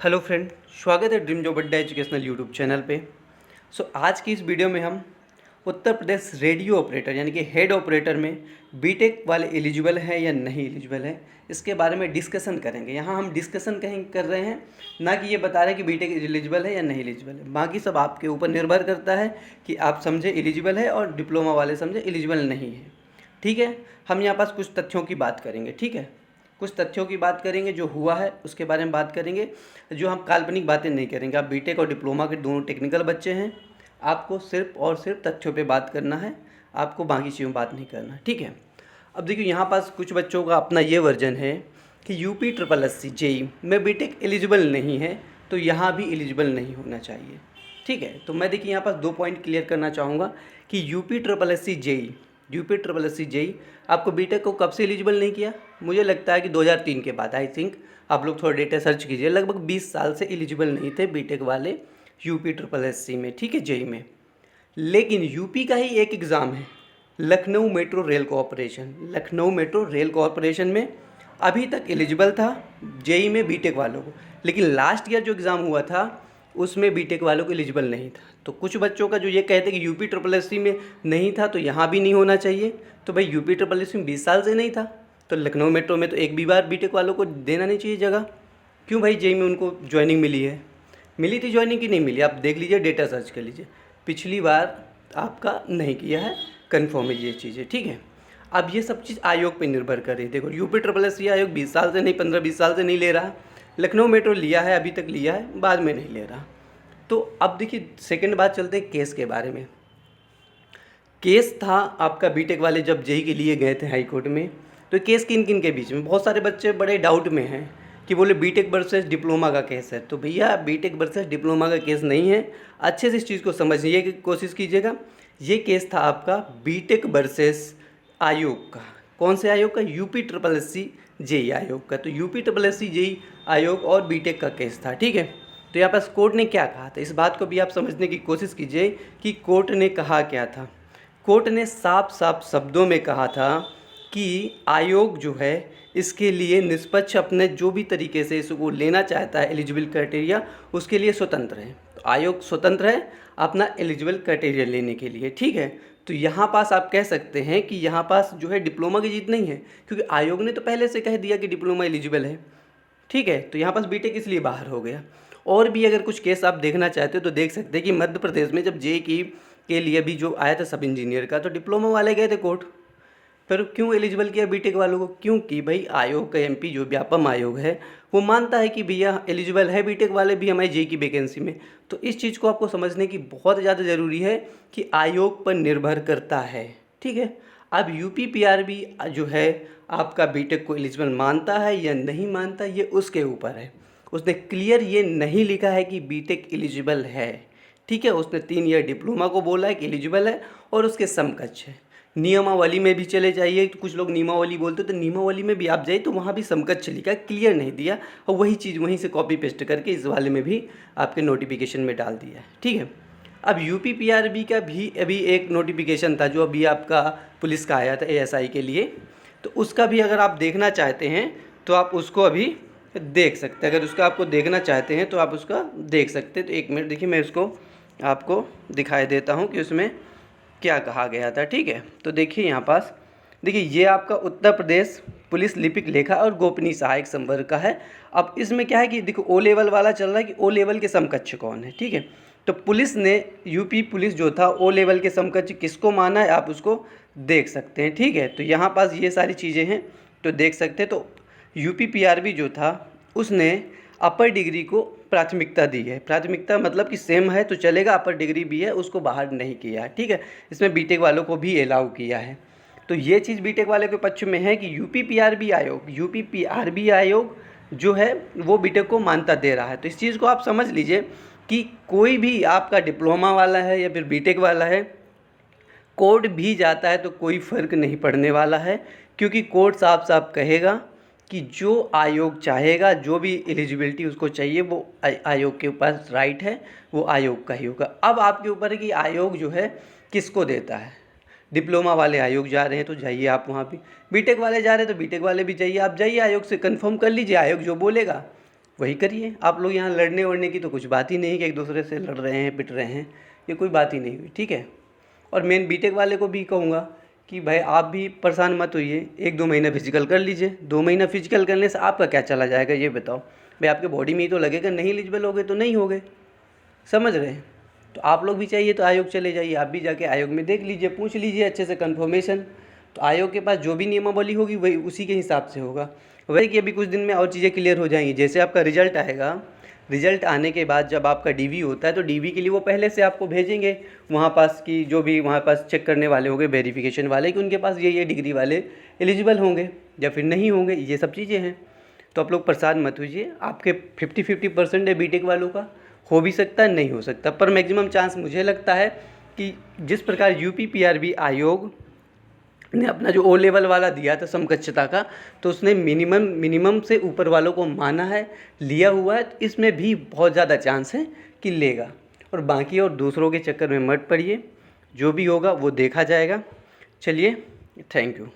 Hello friend, स्वागत है dream job अड्डा एजुकेशनल यूट्यूब चैनल पे। आज की इस वीडियो में हम उत्तर प्रदेश रेडियो ऑपरेटर यानी कि हेड ऑपरेटर में बीटेक वाले एलिजिबल हैं या नहीं एलिजिबल है, इसके बारे में डिस्कशन करेंगे। यहाँ हम डिस्कशन कहीं कर रहे हैं, ना कि ये बता रहे हैं कि बीटेक एलिजिबल है या नहीं एलिजिबल है। बाकी सब आपके ऊपर निर्भर करता है कि आप समझे एलिजिबल है और डिप्लोमा वाले समझे एलिजिबल नहीं है। ठीक है, हम यहाँ पास कुछ तथ्यों की बात करेंगे। ठीक है, कुछ तथ्यों की बात करेंगे, जो हुआ है उसके बारे में बात करेंगे। जो हम काल्पनिक बातें नहीं करेंगे। आप बीटेक और डिप्लोमा के दोनों टेक्निकल बच्चे हैं, आपको सिर्फ और सिर्फ तथ्यों पे बात करना है, आपको बाकी चीज़ों में बात नहीं करना। ठीक है, अब देखिए यहाँ पास कुछ बच्चों का अपना ये वर्जन है कि UP triple S C JE में बीटेक एलिजिबल नहीं है, तो यहाँ भी एलिजिबल नहीं होना चाहिए। ठीक है, तो मैं देखिए यहाँ पास 2 पॉइंट क्लियर करना चाहूँगा कि UP triple S C JE आपको बीटेक को कब से एलिजिबल नहीं किया। मुझे लगता है कि 2003 के बाद, आई थिंक आप लोग थोड़ा डेटा सर्च कीजिए, लगभग 20 साल से एलिजिबल नहीं थे बीटेक वाले यूपी ट्रिपल एस सी में। ठीक है, जेई में। लेकिन यूपी का ही एक एग्ज़ाम है, Lucknow metro rail corporation. Lucknow metro rail corporation में अभी तक एलिजिबल था जेई में बीटेक वालों को, लेकिन लास्ट ईयर जो एग्ज़ाम हुआ था उसमें बीटेक वालों को एलिजिबल नहीं था। तो कुछ बच्चों का जो ये कहते हैं कि यूपी ट्रिपल एस सी में नहीं था तो यहाँ भी नहीं होना चाहिए। तो भाई यूपी ट्रिपल एस सी में 20 साल से नहीं था, तो लखनऊ मेट्रो में तो एक भी बार बीटेक वालों को देना नहीं चाहिए जगह। क्यों भाई, जेई में उनको ज्वाइनिंग मिली है, मिली थी ज्वाइनिंग की नहीं मिली, आप देख लीजिए, डेटा सर्च कर लीजिए, पिछली बार आपका नहीं किया है, कन्फर्म है ये चीज़ें। ठीक है, अब ये सब चीज़ आयोग पे निर्भर कर रही है। देखो, यूपी ट्रिपल एस सी आयोग 20 साल से नहीं, 15-20 साल से नहीं ले रहा। लखनऊ मेट्रो लिया है, अभी तक लिया है, बाद में नहीं ले रहा। तो अब देखिए सेकंड बात, चलते हैं केस के बारे में। केस था आपका बीटेक वाले जब जेई के लिए गए थे हाई कोर्ट में, तो केस किन किन के बीच में, बहुत सारे बच्चे बड़े डाउट में हैं कि बोले बीटेक वर्सेस डिप्लोमा का केस है। तो भैया बीटेक वर्सेस डिप्लोमा का केस नहीं है, अच्छे से इस चीज़ को समझने की कोशिश कीजिएगा। ये केस था आपका बीटेक वर्सेस आयोग का। कौन से आयोग का? UP triple S C JE आयोग का। तो UP triple S C JE आयोग और बीटेक का केस था। ठीक है, तो यहाँ पर कोर्ट ने क्या कहा था, इस बात को भी आप समझने की कोशिश कीजिए कि कोर्ट ने कहा क्या था। कोर्ट ने साफ साफ शब्दों में कहा था कि आयोग जो है इसके लिए निष्पक्ष, अपने जो भी तरीके से इसको लेना चाहता है एलिजिबल क्राइटेरिया, उसके लिए स्वतंत्र है। तो आयोग स्वतंत्र है अपना एलिजिबल क्राइटेरिया लेने के लिए। ठीक है, तो यहाँ पास आप कह सकते हैं कि यहाँ पास जो है डिप्लोमा की जीत नहीं है, क्योंकि आयोग ने तो पहले से कह दिया कि डिप्लोमा एलिजिबल है। ठीक है, तो यहाँ पास बीटेक इसलिए बाहर हो गया। और भी अगर कुछ केस आप देखना चाहते हो तो देख सकते हैं कि मध्य प्रदेश में जब जेई के लिए भी जो आया था सब इंजीनियर का, तो डिप्लोमा वाले गए थे कोर्ट, फिर क्यों एलिजिबल किया बीटेक वालों को? क्योंकि भाई आयोग का एमपी जो व्यापम आयोग है वो मानता है कि भैया एलिजिबल है बीटेक वाले भी हमारे जेई की वैकेंसी में। तो इस चीज़ को आपको समझने की बहुत ज़्यादा ज़रूरी है कि आयोग पर निर्भर करता है। ठीक है, अब यूपी पीआरबी जो है आपका बीटेक को एलिजिबल मानता है या नहीं मानता, ये उसके ऊपर है। उसने क्लियर ये नहीं लिखा है कि बीटेक एलिजिबल है। ठीक है, उसने 3 ईयर डिप्लोमा को बोला है कि एलिजिबल है और उसके समकक्ष है। नियमावली में भी चले जाइए, तो कुछ लोग नियमावली बोलते तो नियमावली में भी आप जाइए तो वहाँ भी समकक्ष लिखा, क्लियर नहीं दिया, और वही चीज़ वहीं से कॉपी पेस्ट करके इस वाले में भी आपके नोटिफिकेशन में डाल दिया है। ठीक है, अब यूपी पीआरबी का भी अभी एक नोटिफिकेशन था जो अभी आपका पुलिस का आया था एएसआई के लिए, तो उसका भी अगर आप देखना चाहते हैं तो आप उसको अभी देख सकते हैं। अगर उसका आपको देखना चाहते हैं तो आप उसका देख सकते हैं। तो 1 मिनट देखिए, मैं उसको आपको दिखाई देता हूँ कि उसमें क्या कहा गया था। ठीक है, तो देखिए यहाँ पास देखिए, ये आपका उत्तर प्रदेश पुलिस लिपिक लेखा और गोपनीय सहायक संवर्ग का है। अब इसमें क्या है कि देखो ओ लेवल वाला चल रहा है कि ओ लेवल के समकक्ष कौन है। ठीक है, तो पुलिस ने यूपी पुलिस जो था ओ लेवल के समकक्ष किसको माना है, आप उसको देख सकते हैं। ठीक है, तो यहाँ पास ये सारी चीज़ें हैं तो देख सकते हैं। तो यूपी पीआरबी जो था उसने अपर डिग्री को प्राथमिकता दी है। प्राथमिकता मतलब कि सेम है तो चलेगा, अपर डिग्री भी है, उसको बाहर नहीं किया है। ठीक है, इसमें बीटेक वालों को भी अलाउ किया है। तो ये चीज़ बीटेक वाले के पक्ष में है कि यूपी पीआरबी आयोग जो है वो बीटेक को मान्यता दे रहा है। तो इस चीज़ को आप समझ लीजिए कि कोई भी आपका डिप्लोमा वाला है या फिर बीटेक वाला है, कोर्ट भी जाता है तो कोई फ़र्क नहीं पड़ने वाला है, क्योंकि कोर्ट साफ साफ कहेगा कि जो आयोग चाहेगा, जो भी एलिजिबिलिटी उसको चाहिए, वो आयोग के पास राइट है, वो आयोग का ही होगा। अब आपके ऊपर है कि आयोग जो है किसको देता है। डिप्लोमा वाले आयोग जा रहे हैं तो जाइए आप वहाँ पे, बीटेक वाले जा रहे हैं तो बीटेक वाले भी जाइए, आप जाइए आयोग से कंफर्म कर लीजिए, आयोग जो बोलेगा वही करिए। आप लोग यहाँ लड़ने वड़ने की तो कुछ बात ही नहीं कि एक दूसरे से लड़ रहे हैं, पिट रहे हैं, ये कोई बात ही नहीं हुई, ठीक है। और मेन बीटेक वाले को भी कहूँगा कि भाई आप भी परेशान मत होइए, 1-2 महीना फिजिकल कर लीजिए। 2 महीना फिजिकल करने से आपका क्या चला जाएगा ये बताओ। भाई आपके बॉडी में ही तो लगेगा, नहीं एलिजिबल हो गए तो नहीं हो गए, समझ रहे हैं। तो आप लोग भी चाहिए तो आयोग चले जाइए, आप भी जाके आयोग में देख लीजिए, पूछ लीजिए अच्छे से कन्फर्मेशन। तो आयोग के पास जो भी नियमावली होगी वही उसी के हिसाब से होगा। वही कि अभी कुछ दिन में और चीज़ें क्लियर हो जाएंगी। जैसे आपका रिजल्ट आएगा, रिजल्ट आने के बाद जब आपका डीवी होता है तो डीवी के लिए वो पहले से आपको भेजेंगे वहाँ पास की, जो भी वहाँ पास चेक करने वाले होंगे, वेरिफिकेशन वाले, कि उनके पास ये डिग्री वाले एलिजिबल होंगे या फिर नहीं होंगे, ये सब चीज़ें हैं। तो आप लोग परेशान मत होइए, आपके 50-50% है बीटेक वालों का, हो भी सकता है नहीं हो सकता, पर मैक्सिमम चांस मुझे लगता है कि जिस प्रकार यूपी पीआरबी आयोग ने अपना जो ओ लेवल वाला दिया था समकक्षता का, तो उसने मिनिमम से ऊपर वालों को माना है, लिया हुआ है। तो इसमें भी बहुत ज़्यादा चांस है कि लेगा। और बाकी और दूसरों के चक्कर में मत पड़िए, जो भी होगा वो देखा जाएगा। चलिए, थैंक यू।